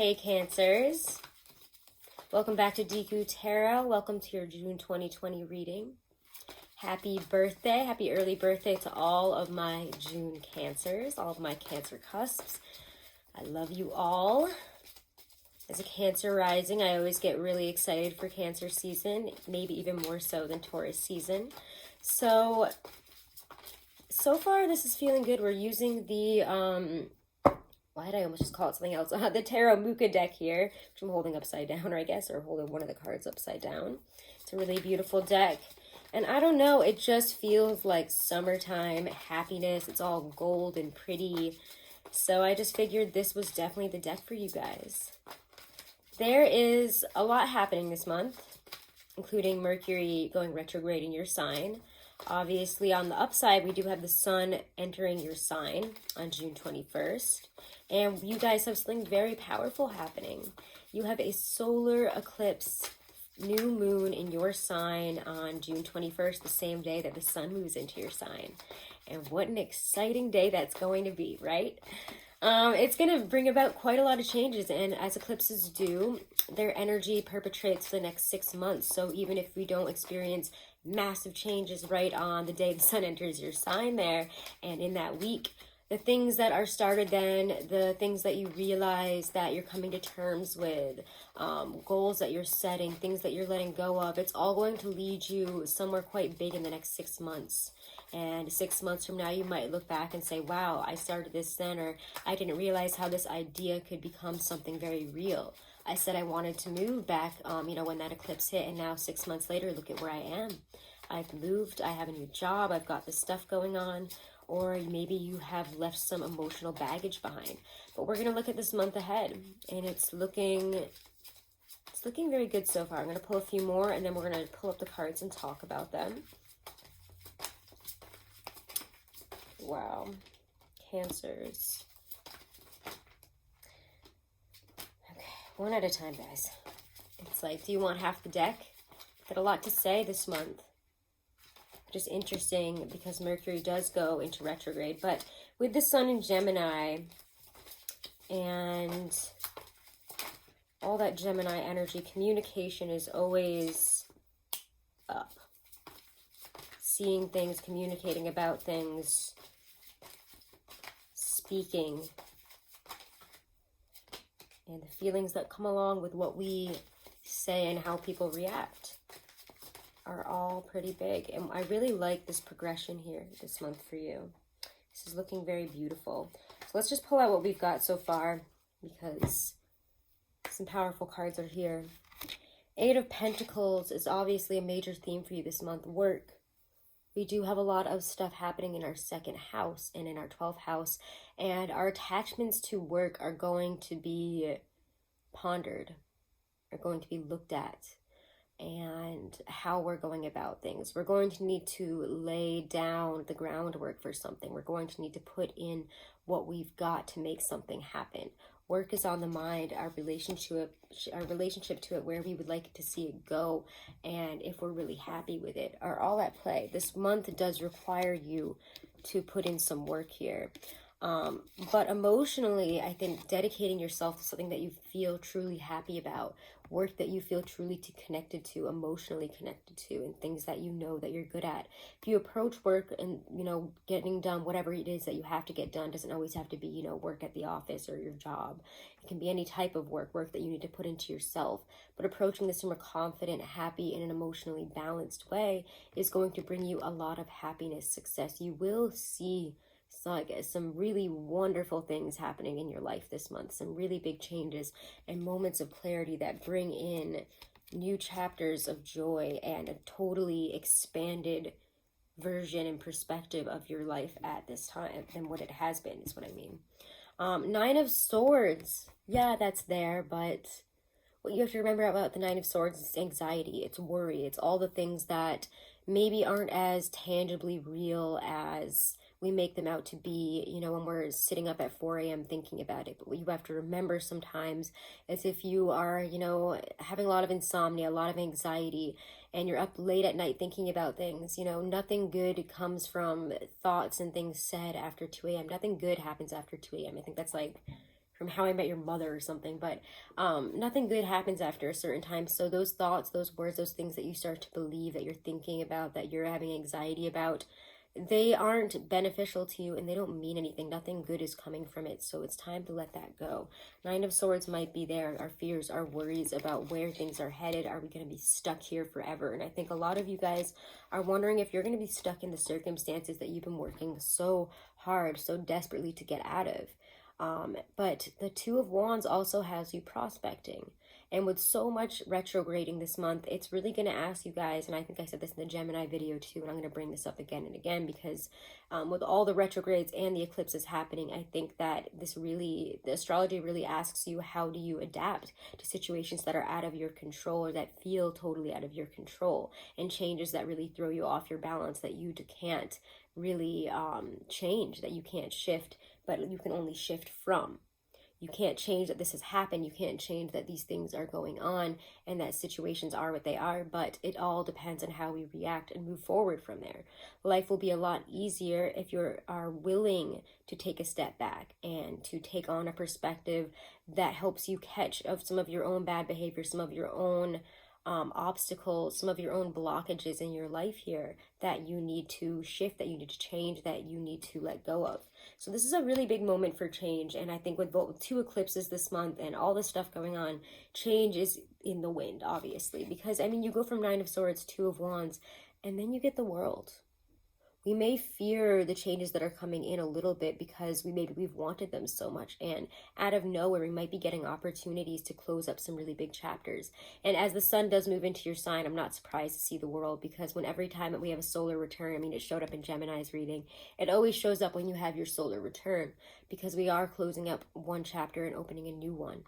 Hey Cancers, welcome back to Deku Tarot. Welcome to your June 2020 reading. Happy birthday, happy early birthday to all of my June Cancers, all of my Cancer cusps. I love you all. As a Cancer rising, I always get really excited for Cancer season, maybe even more so than Taurus season. So far this is feeling good. We're using the why did I almost just call it something else? The Tarot Muka deck here, which I'm holding upside down, I guess, or holding one of the cards upside down. It's a really beautiful deck. And I don't know, it just feels like summertime happiness. It's all gold and pretty. So I just figured this was definitely the deck for you guys. There is a lot happening this month, including Mercury going retrograde in your sign. Obviously, on the upside, we do have the sun entering your sign on June 21st. And you guys have something very powerful happening. You have a solar eclipse, new moon in your sign on June 21st, the same day that the sun moves into your sign. And what an exciting day that's going to be, right? It's going to bring about quite a lot of changes, and as eclipses do, their energy perpetrates for the next 6 months. So even if we don't experience massive changes right on the day the sun enters your sign there, and in that week, the things that are started then, the things that you realize that you're coming to terms with, goals that you're setting, things that you're letting go of, it's all going to lead you somewhere quite big in the next 6 months. And 6 months from now, you might look back and say, wow, I started this then, or I didn't realize how this idea could become something very real. I said I wanted to move back, when that eclipse hit, and now 6 months later, look at where I am. I've moved, I have a new job, I've got this stuff going on, or maybe you have left some emotional baggage behind. But we're going to look at this month ahead, and it's looking very good so far. I'm going to pull a few more, and then we're going to pull up the cards and talk about them. Wow. Cancers. Okay, one at a time, guys. It's like, do you want half the deck? Got a lot to say this month. Just interesting because Mercury does go into retrograde, but with the sun in Gemini and all that Gemini energy, communication is always up. Seeing things, communicating about things, speaking, and the feelings that come along with what we say and how people react are all pretty big. And I really like this progression here this month for you. This is looking very beautiful. So let's just pull out what we've got so far, because some powerful cards are here. Eight of Pentacles is obviously a major theme for you this month. Work. We do have a lot of stuff happening in our second house and in our 12th house, and our attachments to work are going to be pondered, are going to be looked at, and how we're going about things. We're going to need to lay down the groundwork for something. We're going to need to put in what we've got to make something happen. Work is on the mind, our relationship to it, where we would like to see it go, and if we're really happy with it, are all at play. This month does require you to put in some work here. But emotionally, I think dedicating yourself to something that you feel truly happy about, work that you feel truly connected to, emotionally connected to, and things that you know that you're good at. If you approach work and, getting done whatever it is that you have to get done, doesn't always have to be, work at the office or your job. It can be any type of work that you need to put into yourself. But approaching this from a confident, happy, and an emotionally balanced way is going to bring you a lot of happiness, success. You will see some really wonderful things happening in your life this month, some really big changes and moments of clarity that bring in new chapters of joy and a totally expanded version and perspective of your life at this time than what it has been, is what I mean. Nine of Swords, yeah, that's there, but what you have to remember about the Nine of Swords is anxiety, it's worry, it's all the things that maybe aren't as tangibly real as we make them out to be, when we're sitting up at 4 a.m. thinking about it. But what you have to remember sometimes is if you are, having a lot of insomnia, a lot of anxiety, and you're up late at night thinking about things, nothing good comes from thoughts and things said after 2 a.m. Nothing good happens after 2 a.m. I think that's like from How I Met Your Mother or something, but nothing good happens after a certain time. So those thoughts, those words, those things that you start to believe, that you're thinking about, that you're having anxiety about, they aren't beneficial to you and they don't mean anything. Nothing good is coming from it. So it's time to let that go. Nine of Swords might be there. Our fears, our worries about where things are headed. Are we going to be stuck here forever? And I think a lot of you guys are wondering if you're going to be stuck in the circumstances that you've been working so hard, so desperately to get out of. But the Two of Wands also has you prospecting. And with so much retrograding this month, it's really going to ask you guys, and I think I said this in the Gemini video too, and I'm going to bring this up again and again, because with all the retrogrades and the eclipses happening, I think that the astrology really asks you, how do you adapt to situations that are out of your control or that feel totally out of your control, and changes that really throw you off your balance, that you can't really change, that you can't shift, but you can only shift from. You can't change that this has happened. You can't change that these things are going on and that situations are what they are, but it all depends on how we react and move forward from there. Life will be a lot easier if you are willing to take a step back and to take on a perspective that helps you catch of some of your own bad behavior, some of your own obstacles, some of your own blockages in your life here that you need to shift, that you need to change, that you need to let go of. So this is a really big moment for change, and I think with both two eclipses this month and all this stuff going on, change is in the wind, obviously, because I mean, you go from Nine of Swords, Two of Wands, and then you get the World. We may fear the changes that are coming in a little bit because we've wanted them so much, and out of nowhere we might be getting opportunities to close up some really big chapters. And as the sun does move into your sign, I'm not surprised to see the World, because when every time that we have a solar return, I mean, it showed up in Gemini's reading, it always shows up when you have your solar return, because we are closing up one chapter and opening a new one.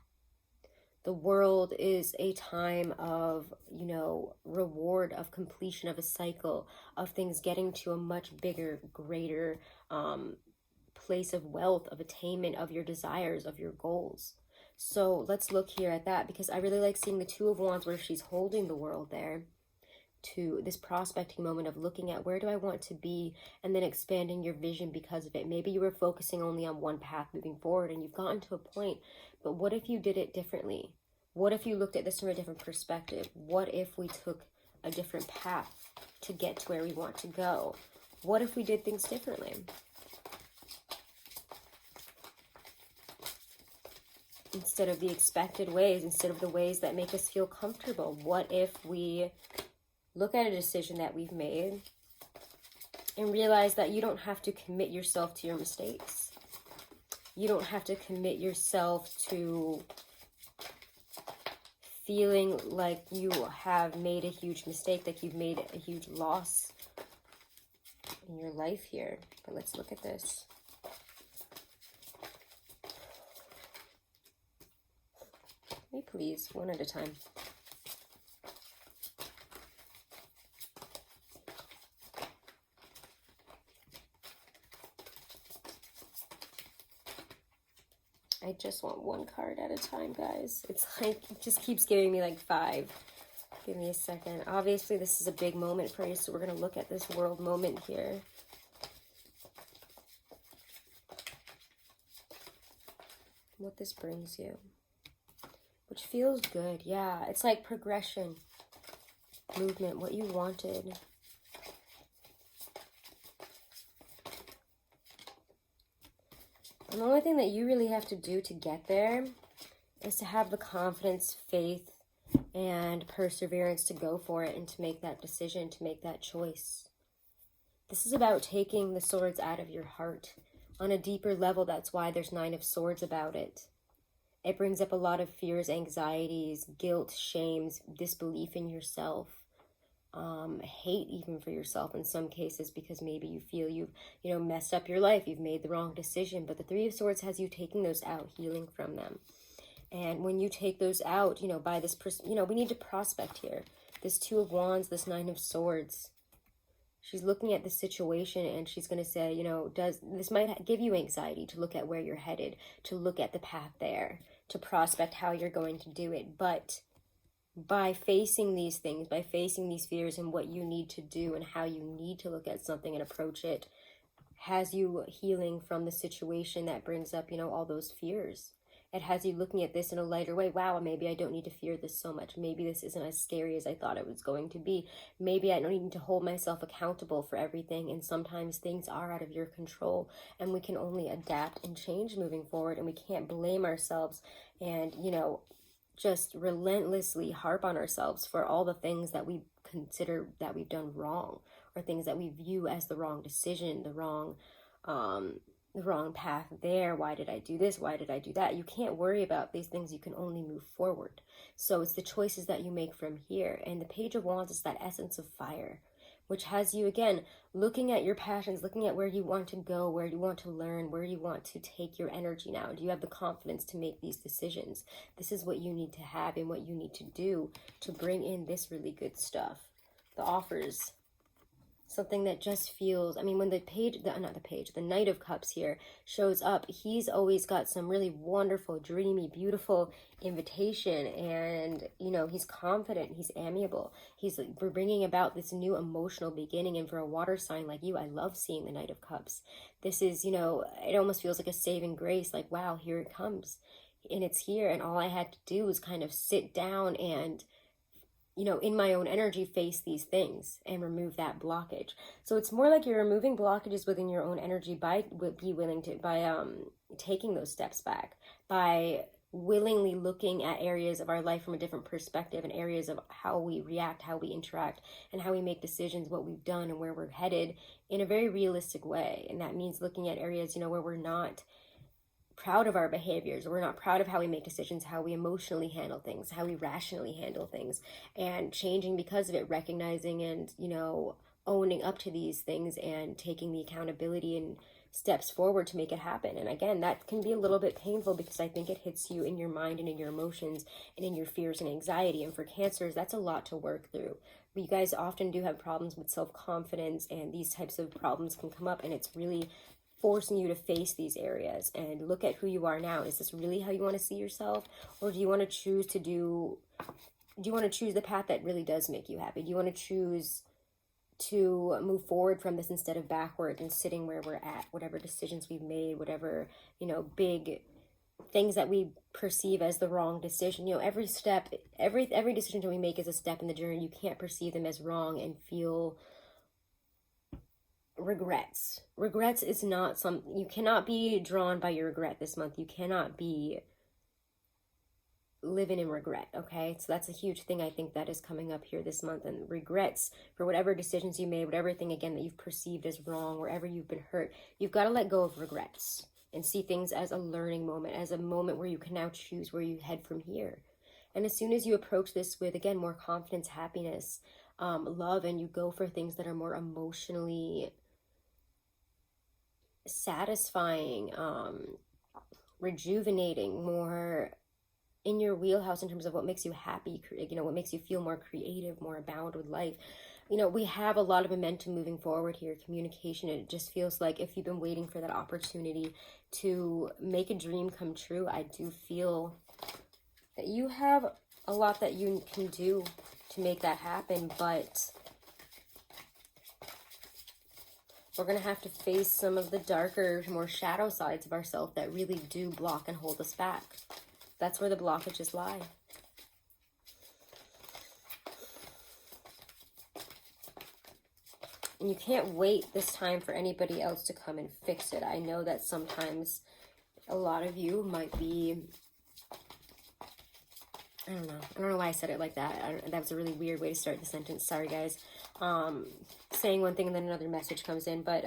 The World is a time of, reward, of completion of a cycle, of things getting to a much bigger, greater place of wealth, of attainment, of your desires, of your goals. So let's look here at that, because I really like seeing the Two of Wands where she's holding the World there, to this prospecting moment of looking at where do I want to be, and then expanding your vision because of it. Maybe you were focusing only on one path moving forward and you've gotten to a point, but what if you did it differently? What if you looked at this from a different perspective? What if we took a different path to get to where we want to go? What if we did things differently? Instead of the expected ways, instead of the ways that make us feel comfortable, what if we look at a decision that we've made and realize that you don't have to commit yourself to your mistakes. You don't have to commit yourself to feeling like you have made a huge mistake, like you've made a huge loss in your life here. But let's look at this. Me, please, one at a time. I just want one card at a time, guys. It's like, it just keeps giving me like 5. Give me a second. Obviously, this is a big moment for you, so we're going to look at this World moment here. What this brings you. Which feels good. Yeah, it's like progression, movement, what you wanted. And the only thing that you really have to do to get there is to have the confidence, faith, and perseverance to go for it and to make that decision, to make that choice. This is about taking the swords out of your heart on a deeper level. That's why there's Nine of Swords about it. It brings up a lot of fears, anxieties, guilt, shames, disbelief in yourself. Hate even for yourself in some cases, because maybe you feel you've messed up your life, you've made the wrong decision. But the Three of Swords has you taking those out, healing from them. And when you take those out, by this we need to prospect here. This Two of Wands, this Nine of Swords, she's looking at the situation and she's going to say, this might give you anxiety to look at where you're headed, to look at the path there, to prospect how you're going to do it. But by facing these things, by facing these fears and what you need to do and how you need to look at something and approach it, has you healing from the situation that brings up, all those fears It has you looking at this in a lighter way. Wow, maybe I don't need to fear this so much. Maybe this isn't as scary as I thought it was going to be. Maybe I don't need to hold myself accountable for everything. And sometimes things are out of your control, and we can only adapt and change moving forward. And we can't blame ourselves and, you know, just relentlessly harp on ourselves for all the things that we consider that we've done wrong, or things that we view as the wrong decision, the wrong path there. Why did I do this? Why did I do that? You can't worry about these things. You can only move forward. So it's the choices that you make from here. And the Page of Wands is that essence of fire, which has you, again, looking at your passions, looking at where you want to go, where you want to learn, where you want to take your energy now. Do you have the confidence to make these decisions? This is what you need to have and what you need to do to bring in this really good stuff. The offers. Something that just feels, I mean, when the Knight of Cups here shows up, he's always got some really wonderful, dreamy, beautiful invitation. And, you know, he's confident, he's amiable. We're bringing about this new emotional beginning. And for a water sign like you, I love seeing the Knight of Cups. This is, you know, it almost feels like a saving grace, like, wow, here it comes. And it's here. And all I had to do was kind of sit down and, you know, in my own energy, face these things and remove that blockage. So it's more like you're removing blockages within your own energy by taking those steps back, by willingly looking at areas of our life from a different perspective, and areas of how we react, how we interact, and how we make decisions, what we've done and where we're headed in a very realistic way. And that means looking at areas, you know, where we're not proud of our behaviors, we're not proud of how we make decisions, how we emotionally handle things, how we rationally handle things, and changing because of it, recognizing and, you know, owning up to these things and taking the accountability and steps forward to make it happen. And again, that can be a little bit painful because I think it hits you in your mind and in your emotions and in your fears and anxiety. And for Cancers, that's a lot to work through. But you guys often do have problems with self-confidence, and these types of problems can come up, and it's really forcing you to face these areas and look at who you are now. Is this really how you want to see yourself? Or do you want to choose the path that really does make you happy? Do you want to choose to move forward from this instead of backward and sitting where we're at, whatever decisions we've made, whatever, you know, big things that we perceive as the wrong decision? You know, every step, every decision that we make is a step in the journey. You can't perceive them as wrong and feel regrets. Regrets is not something, you cannot be drawn by your regret this month. You cannot be living in regret, okay? So that's a huge thing I think that is coming up here this month. And regrets for whatever decisions you made, whatever thing, again, that you've perceived as wrong, wherever you've been hurt, you've got to let go of regrets and see things as a learning moment, as a moment where you can now choose where you head from here. And as soon as you approach this with, again, more confidence, happiness, love, and you go for things that are more emotionally satisfying, rejuvenating, more in your wheelhouse in terms of what makes you happy, you know, what makes you feel more creative, more abound with life. You know, we have a lot of momentum moving forward here, communication. It just feels like if you've been waiting for that opportunity to make a dream come true, I do feel that you have a lot that you can do to make that happen, but we're going to have to face some of the darker, more shadow sides of ourselves that really do block and hold us back. That's where the blockages lie. And you can't wait this time for anybody else to come and fix it. I know that sometimes a lot of you might be, I don't know why I said it like that. That was a really weird way to start the sentence. Sorry, guys. Saying one thing and then another message comes in, but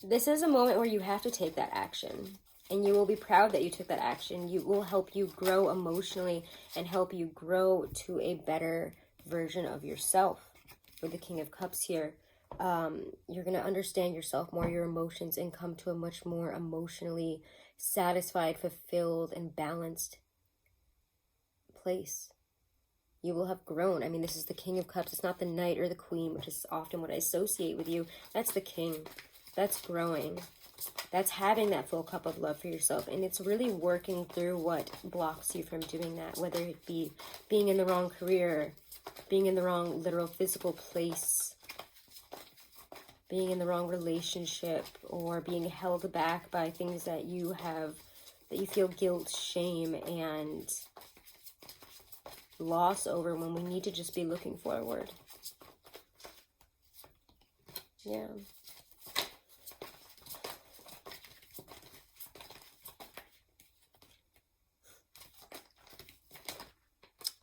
this is a moment where you have to take that action, and you will be proud that you took that action. You will help you grow emotionally and help you grow to a better version of yourself. With the King of Cups here, you're going to understand yourself more, your emotions, and come to a much more emotionally satisfied, fulfilled, and balanced place. You will have grown. I mean, this is the King of Cups. It's not the Knight or the Queen, which is often what I associate with you. That's the King. That's growing. That's having that full cup of love for yourself. And it's really working through what blocks you from doing that, whether it be being in the wrong career, being in the wrong literal physical place, being in the wrong relationship, or being held back by things that you have that you feel guilt, shame, and loss over, when we need to just be looking forward. Yeah.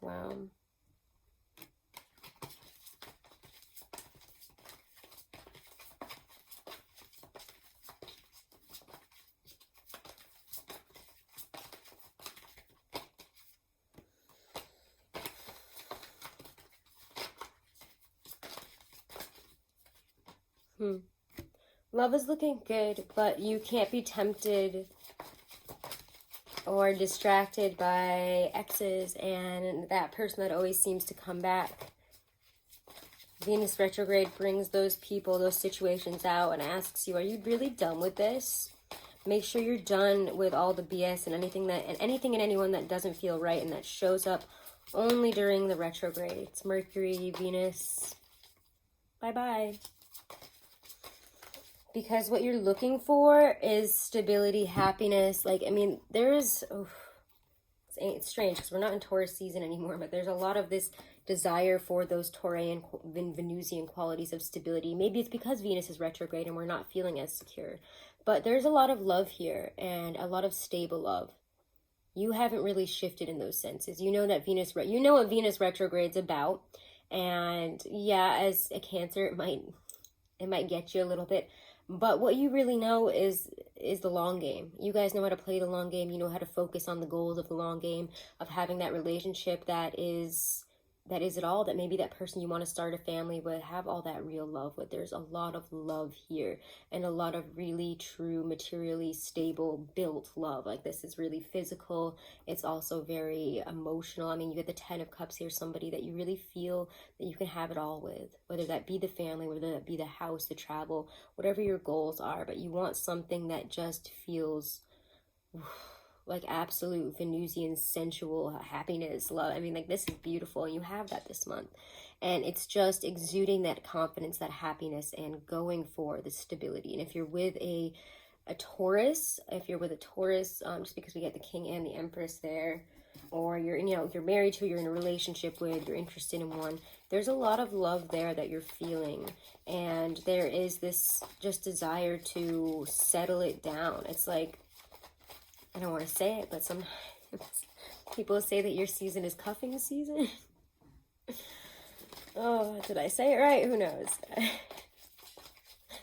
Wow. Love is looking good, but you can't be tempted or distracted by exes and that person that always seems to come back. Venus retrograde brings those people, those situations out and asks you, are you really done with this? Make sure you're done with all the BS and anything and anyone that doesn't feel right and that shows up only during the retrograde. It's Mercury, Venus. Bye-bye. Because what you're looking for is stability, happiness. Like, I mean, it's strange because we're not in Taurus season anymore, but there's a lot of this desire for those Taurian, Venusian qualities of stability. Maybe it's because Venus is retrograde and we're not feeling as secure. But there's a lot of love here and a lot of stable love. You haven't really shifted in those senses. You know that you know what Venus retrograde's about. And yeah, as a Cancer, it might get you a little bit. But what you really know is the long game. You guys know how to play the long game. You know how to focus on the goals of the long game, of having that relationship that is it all, that maybe that person you want to start a family with, have all that real love with. There's a lot of love here and a lot of really true, materially stable, built love. Like, this is really physical. It's also very emotional. I mean, you get the 10 of Cups here, somebody that you really feel that you can have it all with, whether that be the family, whether that be the house, the travel, whatever your goals are. But you want something that just feels like absolute Venusian sensual happiness, love. I mean, like, this is beautiful, and you have that this month. And it's just exuding that confidence, that happiness, and going for the stability. And if you're with a Taurus, just because we get the King and the Empress there, or you're married to, you're in a relationship with, you're interested in one, there's a lot of love there that you're feeling. And there is this just desire to settle it down. It's like, I don't want to say it, but sometimes people say that your season is cuffing season. Oh, did I say it right? Who knows?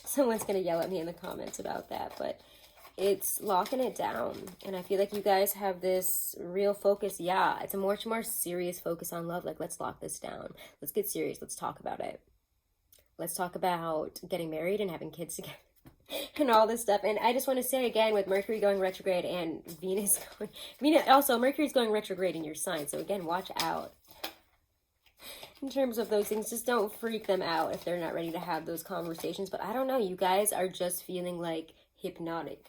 Someone's going to yell at me in the comments about that, but it's locking it down. And I feel like you guys have this real focus. Yeah, it's a much more serious focus on love. Like, let's lock this down. Let's get serious. Let's talk about it. Let's talk about getting married and having kids together. And all this stuff. And I just want to say again, with Mercury going retrograde and also Mercury's going retrograde in your sign, so again, watch out in terms of those things. Just don't freak them out if they're not ready to have those conversations. But I don't know, you guys are just feeling like hypnotic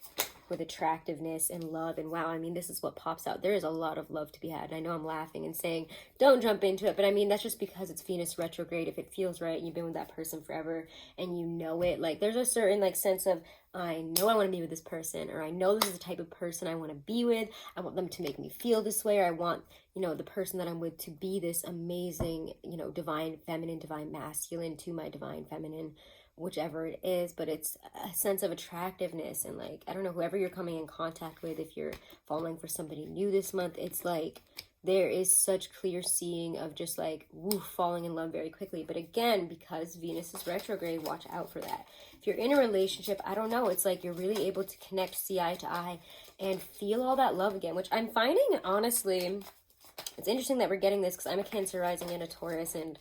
with attractiveness and love, and wow, I mean, this is what pops out. There is a lot of love to be had. And I know I'm laughing and saying don't jump into it, but I mean, that's just because it's Venus retrograde. If it feels right and you've been with that person forever and you know it, like, there's a certain like sense of, I know I want to be with this person, or I know this is the type of person I want to be with. I want them to make me feel this way, or I want, the person that I'm with to be this amazing, divine feminine, divine masculine to my divine feminine, whichever it is. But it's a sense of attractiveness, and like, I don't know, whoever you're coming in contact with, if you're falling for somebody new this month, it's like there is such clear seeing of just like, falling in love very quickly. But again, because Venus is retrograde, watch out for that. If you're in a relationship, I don't know, it's like you're really able to connect, see eye to eye, and feel all that love again, which I'm finding, honestly, it's interesting that we're getting this because I'm a Cancer rising and a Taurus, and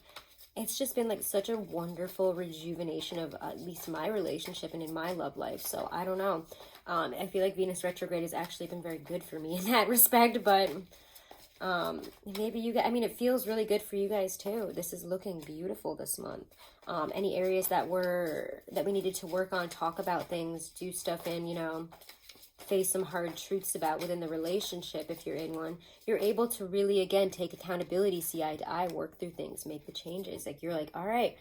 it's just been like such a wonderful rejuvenation of at least my relationship and in my love life. So I don't know. I feel like Venus retrograde has actually been very good for me in that respect, but maybe you guys, I mean, it feels really good for you guys too. This is looking beautiful this month. Any areas that we needed to work on, talk about things, do stuff in, face some hard truths about within the relationship. If you're in one, you're able to really, again, take accountability, see eye to eye, work through things, make the changes. Like, you're like, all right,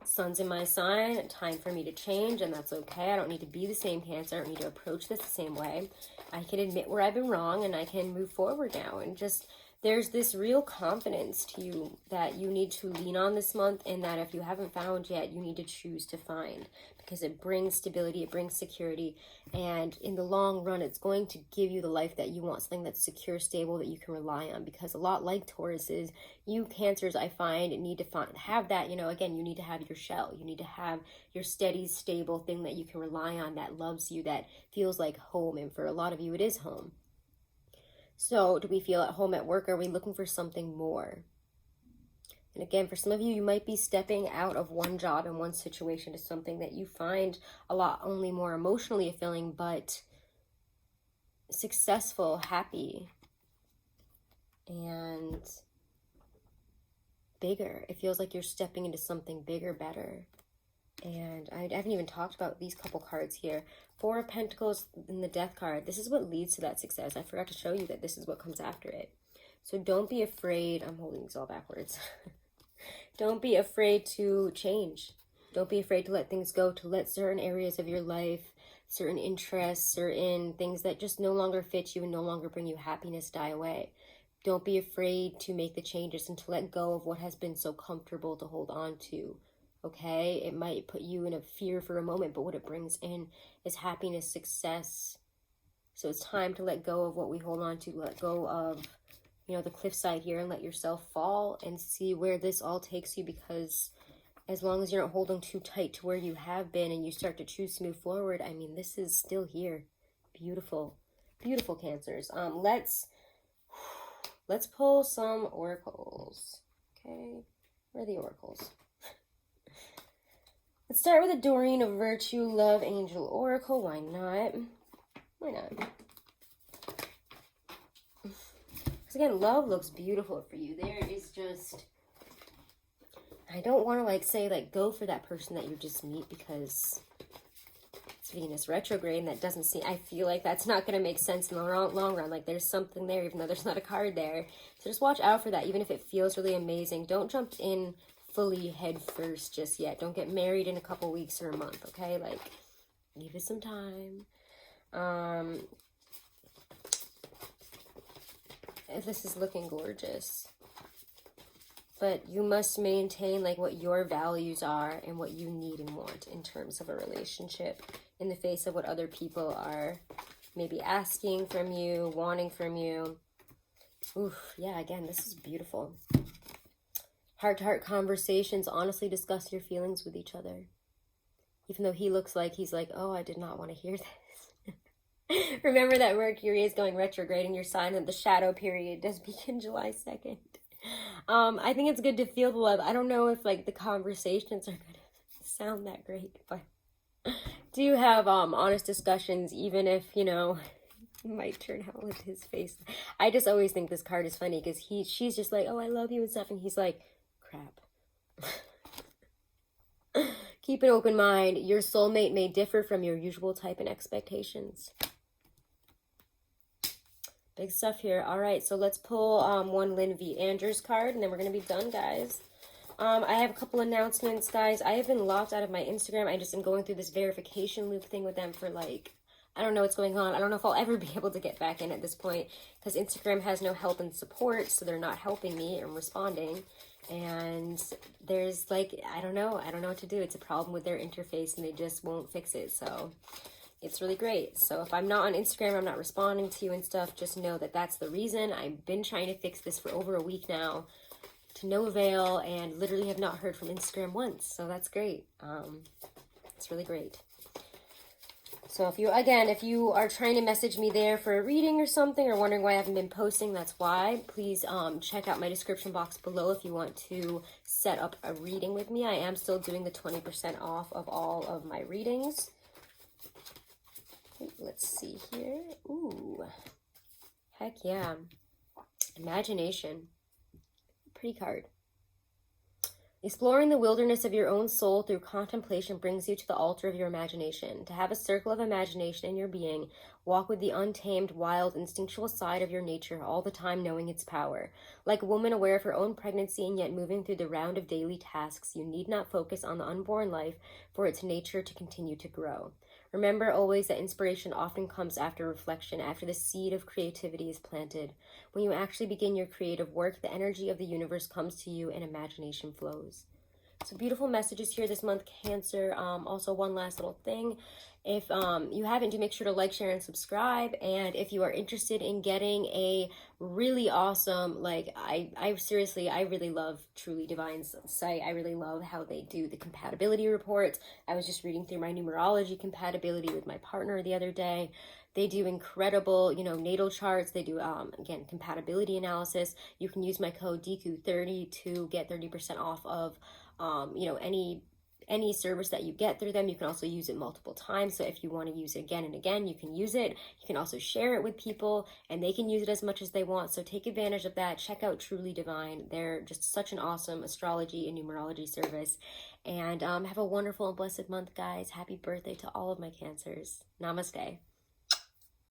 Sun's in my sign, time for me to change, and that's okay. I don't need to be the same Cancer. I don't need to approach this the same way. I can admit where I've been wrong, and I can move forward now. And just, there's this real confidence to you that you need to lean on this month, and that if you haven't found yet, you need to choose to find, because it brings stability, it brings security, and in the long run, it's going to give you the life that you want, something that's secure, stable, that you can rely on. Because a lot like Tauruses, you Cancers, I find, need to have that, you know, again, you need to have your shell. You need to have your steady, stable thing that you can rely on, that loves you, that feels like home. And for a lot of you, it is home. So do we feel at home at work? Are we looking for something more? And again, for some of you, you might be stepping out of one job and one situation to something that you find a lot only more emotionally fulfilling, but successful, happy, and bigger. It feels like you're stepping into something bigger, better. And I haven't even talked about these couple cards here. Four of Pentacles in the Death card. This is what leads to that success. I forgot to show you that this is what comes after it. So don't be afraid. I'm holding these all backwards. Don't be afraid to change. Don't be afraid to let things go, to let certain areas of your life, certain interests, certain things that just no longer fit you and no longer bring you happiness die away. Don't be afraid to make the changes and to let go of what has been so comfortable to hold on to. Okay? It might put you in a fear for a moment, but what it brings in is happiness, success. So it's time to let go of what we hold on to, let go of, you know, the cliffside here, and let yourself fall and see where this all takes you. Because as long as you're not holding too tight to where you have been and you start to choose to move forward, I mean, this is still here. Beautiful, beautiful Cancers. Let's pull some oracles. Okay, where are the oracles? Let's start with a Doreen of Virtue, Love, Angel, Oracle. Why not? Why not? Because again, love looks beautiful for you. There is just, I don't want to like say like go for that person that you just meet, because it's Venus retrograde and that doesn't seem, I feel like that's not going to make sense in the long run. Like there's something there even though there's not a card there. So just watch out for that, even if it feels really amazing. Don't jump in fully head first just yet. Don't get married in a couple weeks or a month, okay? Like give it some time. This is looking gorgeous, but you must maintain like what your values are and what you need and want in terms of a relationship in the face of what other people are maybe asking from you, wanting from you. Oof, yeah, again, this is beautiful. Heart-to-heart conversations, honestly discuss your feelings with each other. Even though he looks like he's like, oh, I did not want to hear this. Remember that Mercury is going retrograde in your sign, and the shadow period does begin July 2nd. I think it's good to feel the love. I don't know if like the conversations are going to sound that great, but do have honest discussions, even if, you know, he might turn out with his face. I just always think this card is funny because she's just like, oh, I love you and stuff, and he's like, crap. Keep an open mind. Your soulmate may differ from your usual type and expectations. Big stuff here. All right, so let's pull one Lynn V. Andrews card, and then we're going to be done, guys. I have a couple announcements, guys. I have been locked out of my Instagram. I just am going through this verification loop thing with them for, like, I don't know what's going on. I don't know if I'll ever be able to get back in at this point because Instagram has no help and support, so they're not helping me and responding. And there's, like, I don't know what to do. It's a problem with their interface, and they just won't fix it, so it's really great. So if I'm not on Instagram, I'm not responding to you and stuff, just know that that's the reason. I've been trying to fix this for over a week now to no avail, and literally have not heard from Instagram once. So that's great. It's really great. So if you are trying to message me there for a reading or something, or wondering why I haven't been posting, that's why. Please check out my description box below if you want to set up a reading with me. I am still doing the 20% off of all of my readings. Let's see here. Ooh, heck yeah. Imagination. Pretty card. Exploring the wilderness of your own soul through contemplation brings you to the altar of your imagination. To have a circle of imagination in your being, walk with the untamed, wild, instinctual side of your nature all the time, knowing its power. Like a woman aware of her own pregnancy and yet moving through the round of daily tasks, you need not focus on the unborn life for its nature to continue to grow. Remember always that inspiration often comes after reflection, after the seed of creativity is planted. When you actually begin your creative work, the energy of the universe comes to you and imagination flows. So beautiful messages here this month, Cancer. Also, one last little thing. If you haven't, do make sure to like, share, and subscribe. And if you are interested in getting a really awesome, like, I seriously, I really love Truly Divine's site. I really love how they do the compatibility reports. I was just reading through my numerology compatibility with my partner the other day. They do incredible, natal charts. They do, again, compatibility analysis. You can use my code Deku30 to get 30% off of any service that you get through them. You can also use it multiple times. So if you want to use it again and again, you can use it. You can also share it with people and they can use it as much as they want. So take advantage of that. Check out Truly Divine. They're just such an awesome astrology and numerology service. And have a wonderful and blessed month, guys. Happy birthday to all of my Cancers. Namaste.